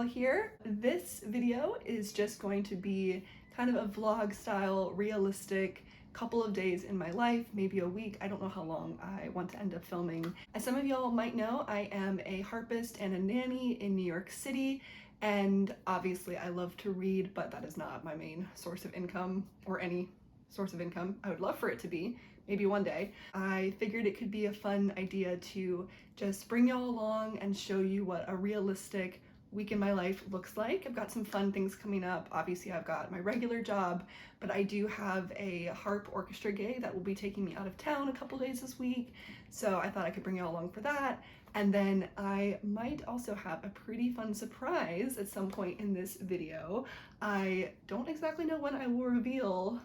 here. This video is just going to be kind of a vlog style, realistic couple of days in my life, maybe a week. I don't know how long I want to end up filming. As some of y'all might know, I am a harpist and a nanny in New York City, and obviously I love to read, but that is not my main source of income, or any source of income. I would love for it to be, maybe one day. I figured it could be a fun idea to just bring y'all along and show you what a realistic week in my life looks like. I've got some fun things coming up. Obviously I've got my regular job, but I do have a harp orchestra gig that will be taking me out of town a couple days this week. So I thought I could bring y'all along for that. And then I might also have a pretty fun surprise at some point in this video. I don't exactly know when I will reveal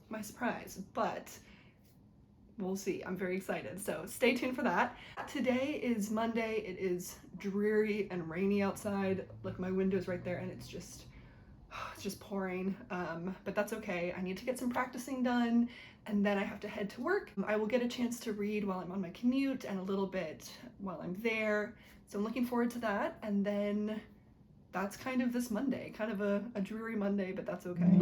my surprise, but we'll see. I'm very excited, so stay tuned for that. Today is Monday. It is dreary and rainy outside. Look, my window's right there and it's just pouring, but that's okay. I need to get some practicing done and then I have to head to work. I will get a chance to read while I'm on my commute and a little bit while I'm there, so I'm looking forward to that. And then that's kind of this Monday, kind of a dreary Monday, but that's okay.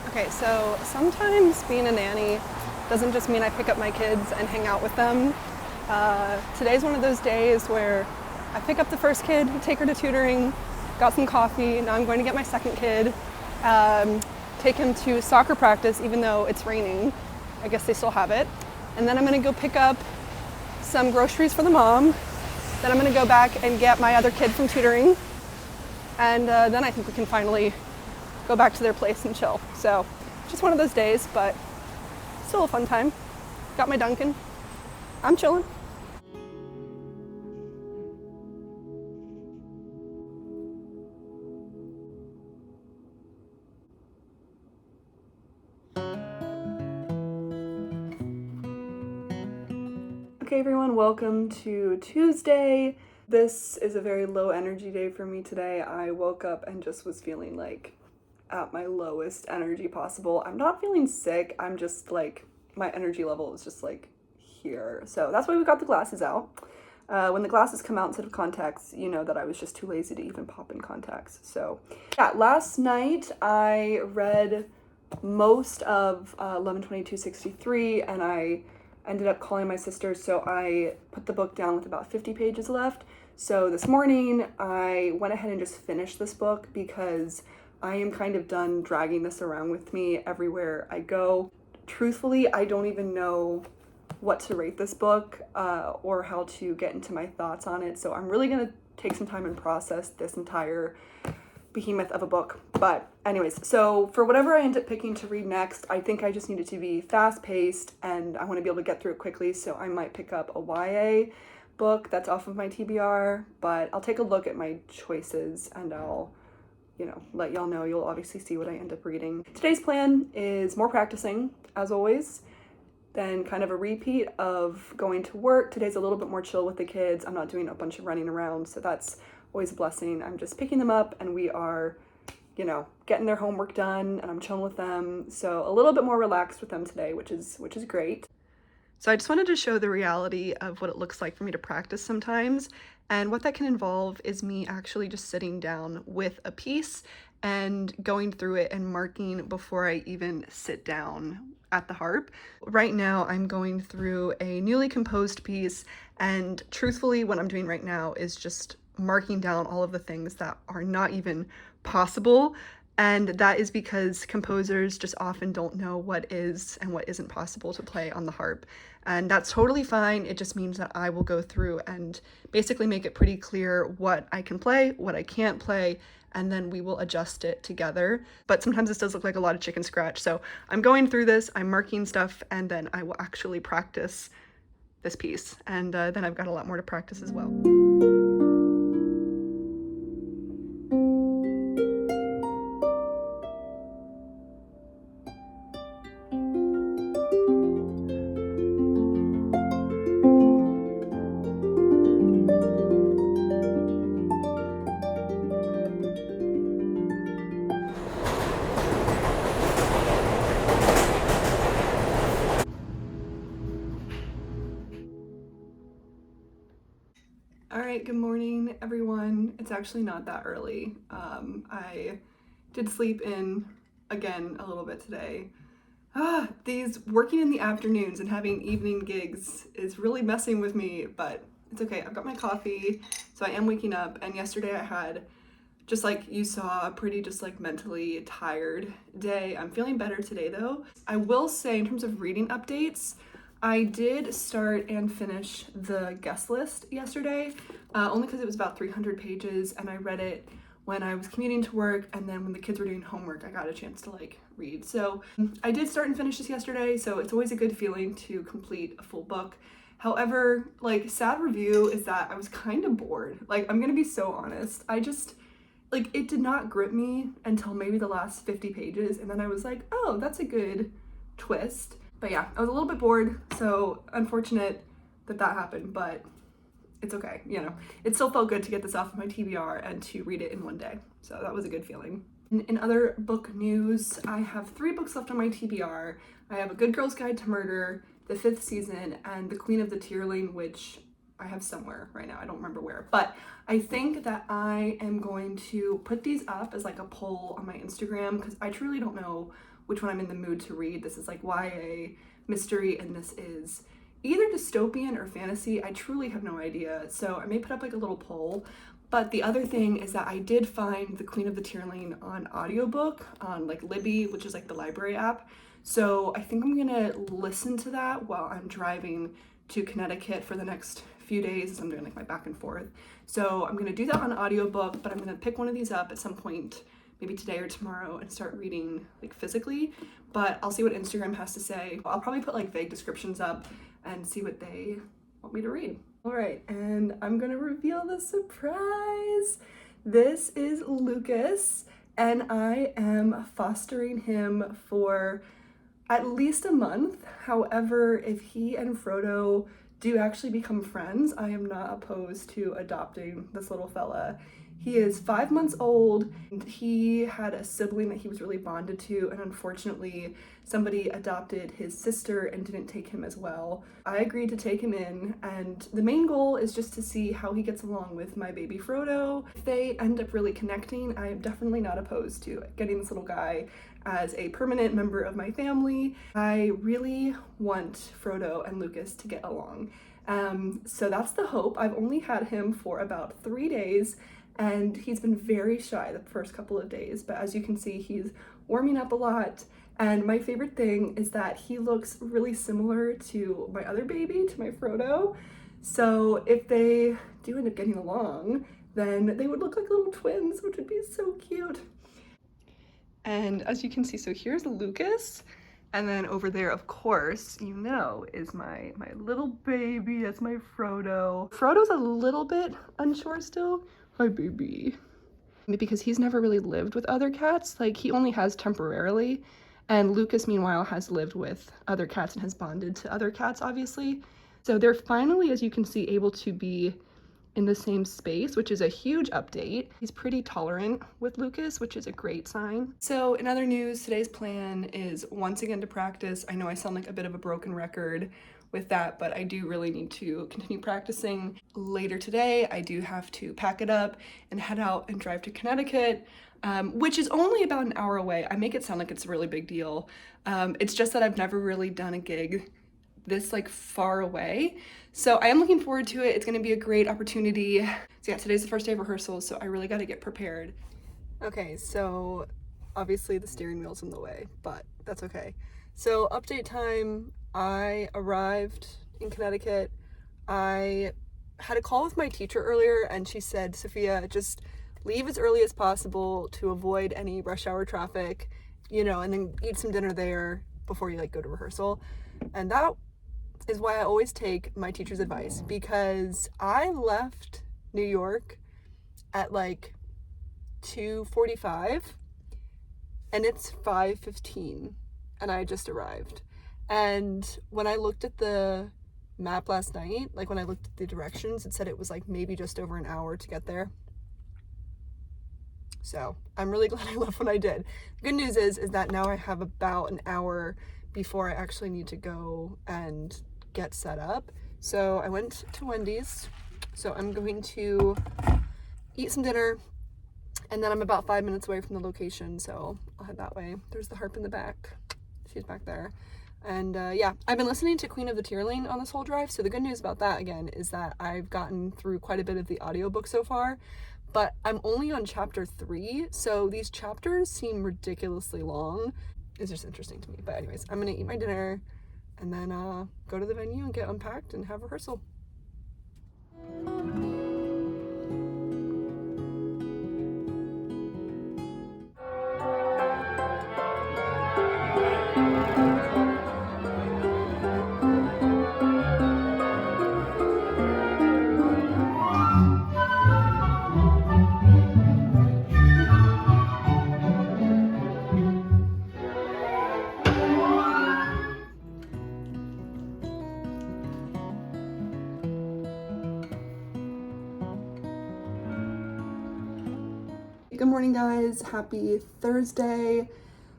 Okay, so sometimes being a nanny doesn't just mean I pick up my kids and hang out with them. Today's one of those days where I pick up the first kid, take her to tutoring, got some coffee, now I'm going to get my second kid, take him to soccer practice even though it's raining. I guess they still have it. And then I'm going to go pick up some groceries for the mom. Then I'm going to go back and get my other kid from tutoring. And then I think we can finally go back to their place and chill. So just one of those days, but still a fun time. Got my Dunkin'. I'm chilling. Okay everyone, welcome to Tuesday. This is a very low energy day for me today. I woke up and just was feeling like at my lowest energy possible. I'm not feeling sick, I'm just like, my energy level is just like here. So that's why we got the glasses out. When the glasses come out instead of contacts, you know that I was just too lazy to even pop in contacts. So yeah, last night I read most of 11/22/63 and I ended up calling my sister, so I put the book down with about 50 pages left. So this morning I went ahead and just finished this book because I am kind of done dragging this around with me everywhere I go. Truthfully, I don't even know what to rate this book or how to get into my thoughts on it. So I'm really gonna take some time and process this entire behemoth of a book. But anyways, so for whatever I end up picking to read next, I think I just need it to be fast-paced and I want to be able to get through it quickly. So I might pick up a YA book that's off of my TBR, but I'll take a look at my choices and I'll let y'all know. You'll obviously see what I end up reading. Today's plan is more practicing, as always, then kind of a repeat of going to work. Today's a little bit more chill with the kids. I'm not doing a bunch of running around, so that's always a blessing. I'm just picking them up and we are, getting their homework done and I'm chilling with them. So a little bit more relaxed with them today, which is great. So I just wanted to show the reality of what it looks like for me to practice sometimes. And what that can involve is me actually just sitting down with a piece and going through it and marking before I even sit down at the harp. Right now I'm going through a newly composed piece, and truthfully what I'm doing right now is just marking down all of the things that are not even possible. And that is because composers just often don't know what is and what isn't possible to play on the harp. And that's totally fine. It just means that I will go through and basically make it pretty clear what I can play, what I can't play, and then we will adjust it together. But sometimes this does look like a lot of chicken scratch. So I'm going through this, I'm marking stuff, and then I will actually practice this piece, and then I've got a lot more to practice as well. All right, good morning, everyone. It's actually not that early. I did sleep in again a little bit today. These working in the afternoons and having evening gigs is really messing with me, but it's okay. I've got my coffee, so I am waking up, and yesterday I had, just like you saw, a pretty just like mentally tired day. I'm feeling better today though. I will say, in terms of reading updates, I did start and finish the guest list yesterday, only because it was about 300 pages, and I read it when I was commuting to work, and then when the kids were doing homework, I got a chance to like read. So I did start and finish this yesterday, so it's always a good feeling to complete a full book. However, like, sad review is that I was kind of bored. Like, I'm gonna be so honest. I just, like, it did not grip me until maybe the last 50 pages, and then I was like, oh, that's a good twist. But yeah, I was a little bit bored, so unfortunate that that happened, but it's okay, you know. It still felt good to get this off of my TBR and to read it in one day, so that was a good feeling. In other book news, I have 3 books left on my TBR. I have A Good Girl's Guide to Murder, the 5th season, and The Queen of the Tierling, which I have somewhere right now, I don't remember where, but I think that I am going to put these up as like a poll on my Instagram, because I truly don't know which one I'm in the mood to read. This is like YA mystery, and this is either dystopian or fantasy. I truly have no idea, so I may put up like a little poll. But the other thing is that I did find The Queen of the Tierling on audiobook on like Libby, which is like the library app. So I think I'm gonna listen to that while I'm driving to Connecticut for the next few days, as I'm doing like my back and forth. So I'm gonna do that on audiobook, but I'm gonna pick one of these up at some point, maybe today or tomorrow, and start reading like physically. But I'll see what Instagram has to say. I'll probably put like vague descriptions up and see what they want me to read. All right, and I'm gonna reveal the surprise. This is Lucas, and I am fostering him for at least a month. However, if he and Frodo do actually become friends, I am not opposed to adopting this little fella. He is 5 months old, and he had a sibling that he was really bonded to, and unfortunately somebody adopted his sister and didn't take him as well. I agreed to take him in, and the main goal is just to see how he gets along with my baby Frodo. If they end up really connecting, I am definitely not opposed to getting this little guy as a permanent member of my family. I really want Frodo and Lucas to get along. So that's the hope. I've only had him for about 3 days, and he's been very shy the first couple of days, but as you can see, he's warming up a lot. And my favorite thing is that he looks really similar to my other baby, to my Frodo. So if they do end up getting along, then they would look like little twins, which would be so cute. And as you can see, so here's Lucas, and then over there, of course, you know, is my little baby. That's my Frodo. Frodo's a little bit unsure still. Hi, baby. Because he's never really lived with other cats. Like, he only has temporarily. And Lucas, meanwhile, has lived with other cats and has bonded to other cats, obviously. So they're finally, as you can see, able to be in the same space, which is a huge update. He's pretty tolerant with Lucas, which is a great sign. So in other news, today's plan is once again to practice. I know I sound like a bit of a broken record with that, but I do really need to continue practicing. Later today, I do have to pack it up and head out and drive to Connecticut, which is only about an hour away. I make it sound like it's a really big deal. It's just that I've never really done a gig this like far away. So I am looking forward to it. It's gonna be a great opportunity. So yeah, today's the first day of rehearsals, so I really gotta get prepared. Okay, so obviously the steering wheel's in the way, but that's okay. So update time, I arrived in Connecticut. I had a call with my teacher earlier, and she said, Sophia, just leave as early as possible to avoid any rush hour traffic, you know, and then eat some dinner there before you like go to rehearsal. And that is why I always take my teacher's advice, because I left New York at like 2:45 and it's 5:15 and I just arrived. And when I looked at the map last night, like when I looked at the directions, it said it was like maybe just over an hour to get there. So I'm really glad I left when I did. The good news is that now I have about an hour before I actually need to go and get set up. So I went to Wendy's. So I'm going to eat some dinner, and then I'm about 5 minutes away from the location, so I'll head that way. There's the harp in the back. She's back there. And yeah, I've been listening to Queen of the Tearling on this whole drive. So the good news about that, again, is that I've gotten through quite a bit of the audiobook so far, but I'm only on chapter 3. So these chapters seem ridiculously long. It's just interesting to me. But anyways, I'm gonna eat my dinner and then go to the venue and get unpacked and have rehearsal. Good morning, guys. Happy Thursday.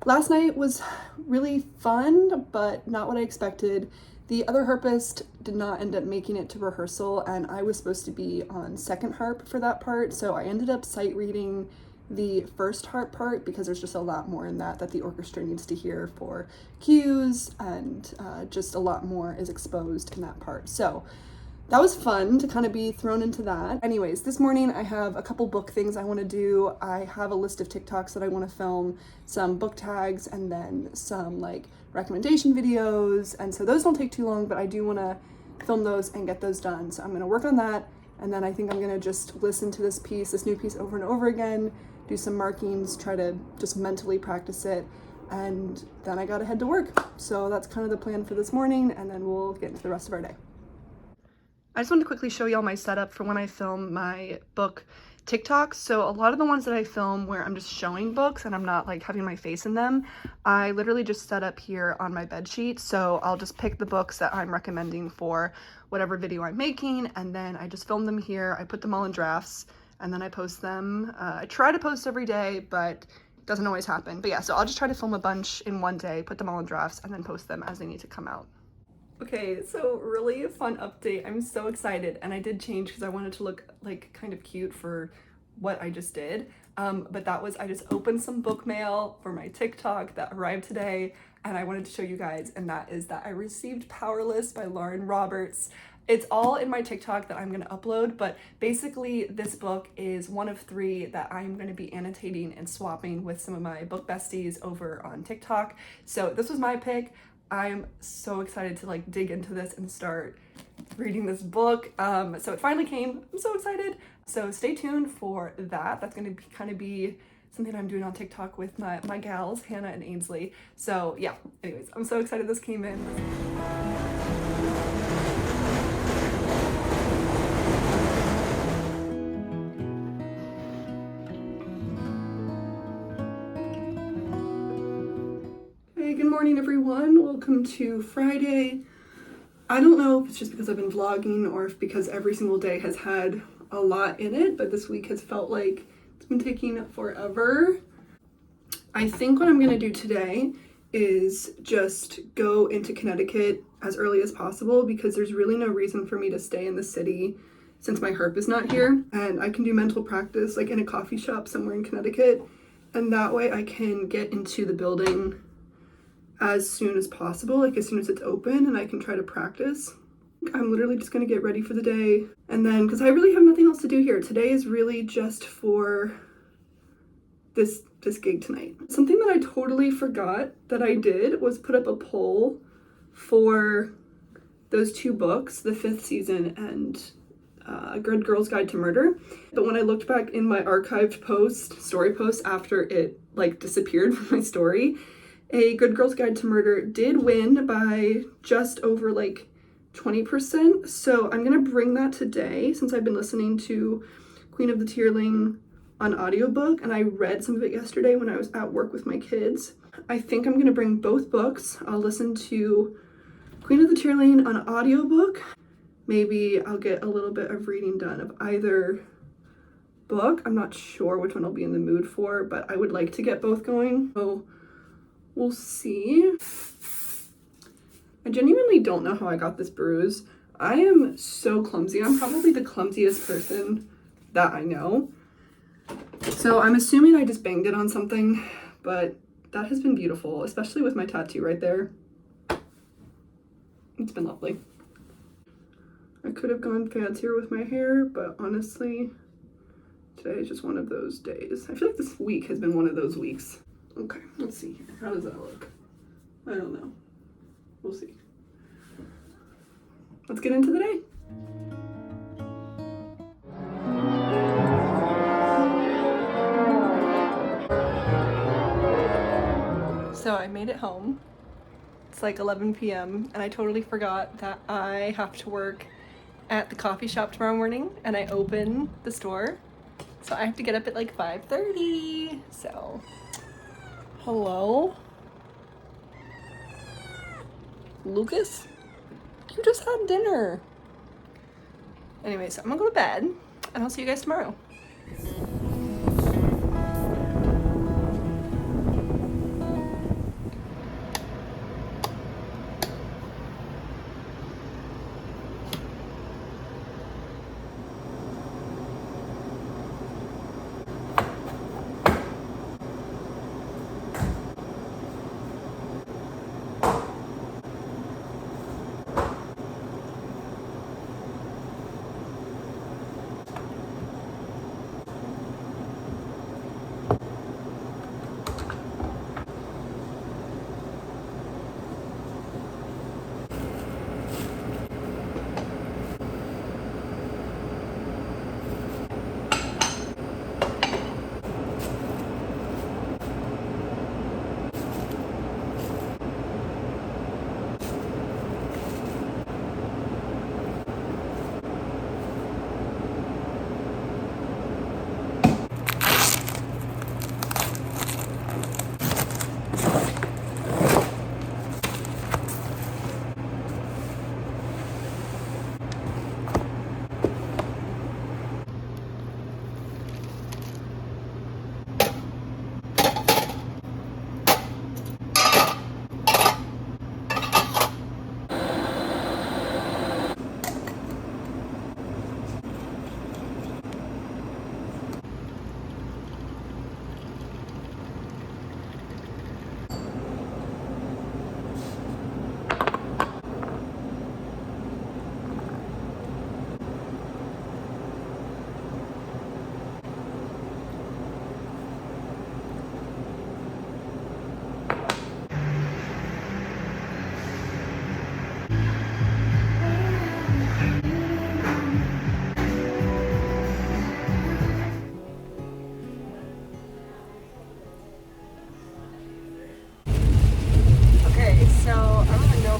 Last night was really fun, but not what I expected. The other harpist did not end up making it to rehearsal, and I was supposed to be on second harp for that part, so I ended up sight reading the first harp part because there's just a lot more in that the orchestra needs to hear for cues, and just a lot more is exposed in that part. So that was fun to kind of be thrown into that. Anyways, this morning I have a couple book things I want to do. I have a list of TikToks that I want to film, some book tags, and then some like recommendation videos. And so those don't take too long, but I do want to film those and get those done. So I'm going to work on that. And then I think I'm going to just listen to this new piece over and over again, do some markings, try to just mentally practice it. And then I got to head to work. So that's kind of the plan for this morning. And then we'll get into the rest of our day. I just wanted to quickly show y'all my setup for when I film my book TikToks. So a lot of the ones that I film where I'm just showing books and I'm not like having my face in them, I literally just set up here on my bed sheet. So I'll just pick the books that I'm recommending for whatever video I'm making, and then I just film them here. I put them all in drafts and then I post them. I try to post every day, but it doesn't always happen. But yeah, so I'll just try to film a bunch in one day, put them all in drafts, and then post them as they need to come out. Okay, so really fun update. I'm so excited, and I did change because I wanted to look like kind of cute for what I just did. But that was, I just opened some book mail for my TikTok that arrived today, and I wanted to show you guys, and that is that I received Powerless by Lauren Roberts. It's all in my TikTok that I'm going to upload, but basically this book is one of 3 that I'm going to be annotating and swapping with some of my book besties over on TikTok. So this was my pick. I'm so excited to like dig into this and start reading this book. So it finally came. I'm so excited. So stay tuned for that. That's going to kind of be something I'm doing on TikTok with my gals, Hannah and Ainsley. So yeah, anyways, I'm so excited this came in. Good morning, everyone. Welcome to Friday. I don't know if it's just because I've been vlogging or if because every single day has had a lot in it, but this week has felt like it's been taking forever. I think what I'm gonna do today is just go into Connecticut as early as possible because there's really no reason for me to stay in the city since my harp is not here, and I can do mental practice like in a coffee shop somewhere in Connecticut, and that way I can get into the building as soon as possible, like as soon as it's open, and I can try to practice. I'm literally just gonna get ready for the day, and then because I really have nothing else to do here. Today is really just for this gig tonight. Something that I totally forgot that I did was put up a poll for those 2 books, The Fifth Season and A Good Girl's Guide to Murder. But when I looked back in my archived story post after it like disappeared from my story, A Good Girl's Guide to Murder did win by just over like 20%. So I'm gonna bring that today since I've been listening to Queen of the Tearling on audiobook, and I read some of it yesterday when I was at work with my kids. I think I'm gonna bring both books. I'll listen to Queen of the Tearling on audiobook. Maybe I'll get a little bit of reading done of either book. I'm not sure which one I'll be in the mood for, but I would like to get both going. So we'll see. I genuinely don't know how I got this bruise. I am so clumsy. I'm probably the clumsiest person that I know. So I'm assuming I just banged it on something, but that has been beautiful, especially with my tattoo right there. It's been lovely. I could have gone fancier with my hair, but honestly, today is just one of those days. I feel like this week has been one of those weeks. Okay, let's see here. How does that look? I don't know. We'll see. Let's get into the day. So I made it home. It's like 11 p.m. and I totally forgot that I have to work at the coffee shop tomorrow morning, and I open the store. So I have to get up at like 5:30. So, hello? Lucas? You just had dinner. Anyway, so I'm gonna go to bed, and I'll see you guys tomorrow.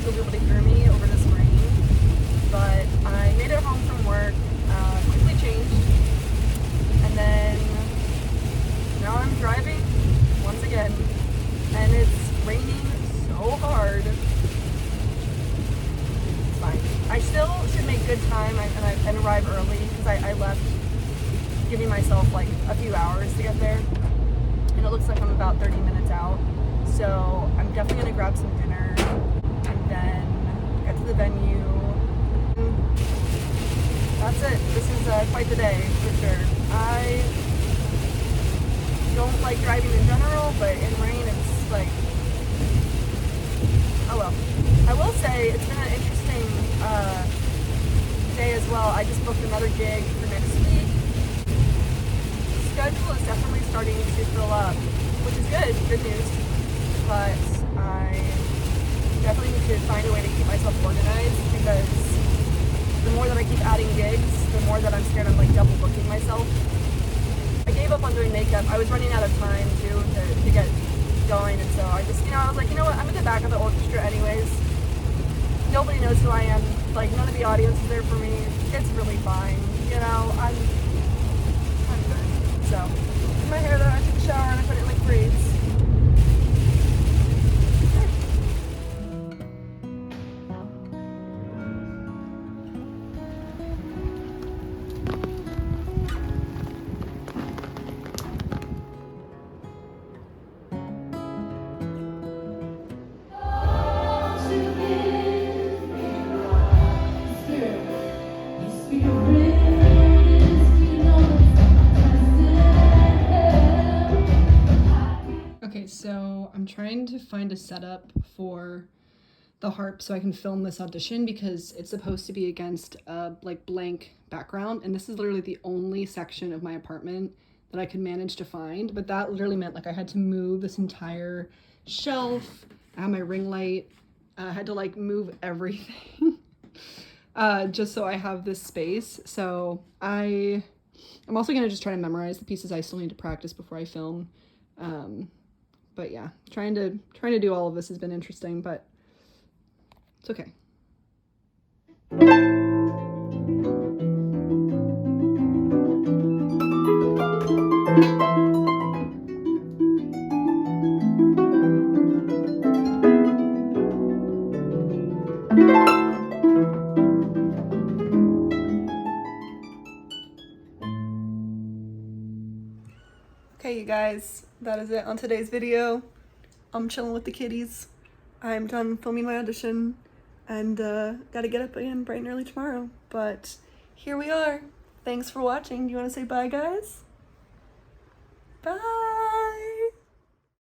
You'll be able to hear me over this rain, but I made it home from work, quickly changed, and then now I'm driving once again, and it's raining so hard. It's fine. I still should make good time and arrive early because I left giving myself like a few hours to get there, and it looks like I'm about 30 minutes out, so I'm definitely going to grab some dinner and then get to the venue. That's it. This is quite the day for sure. I don't like driving in general, but in rain it's like, oh well. I will say it's been an interesting day as well. I just booked another gig for next week. The schedule is definitely starting to fill up, which is good news, but I definitely need to find a way to keep myself organized, because the more that I keep adding gigs, the more that I'm scared I'm like double booking myself. I gave up on doing makeup. I was running out of time too to get going, and so I just, I was like, you know what, I'm at the back of the orchestra anyways. nobody knows who I am. Like, none of the audience is there for me. It's really fine. You know, I'm good. So, did my hair though, I took a shower and I put it in like braids. Okay, so I'm trying to find a setup for the harp so I can film this audition because it's supposed to be against a like blank background, and this is literally the only section of my apartment that I could manage to find. But that literally meant like I had to move this entire shelf. I had my ring light. I had to like move everything just so I have this space. So I'm also gonna just try to memorize the pieces I still need to practice before I film. But yeah, trying to do all of this has been interesting, but it's okay. Okay, you guys, that is it on today's video. I'm chilling with the kitties. I'm done filming my audition and gotta get up again bright and early tomorrow. But here we are. Thanks for watching. Do you want to say bye, guys? Bye!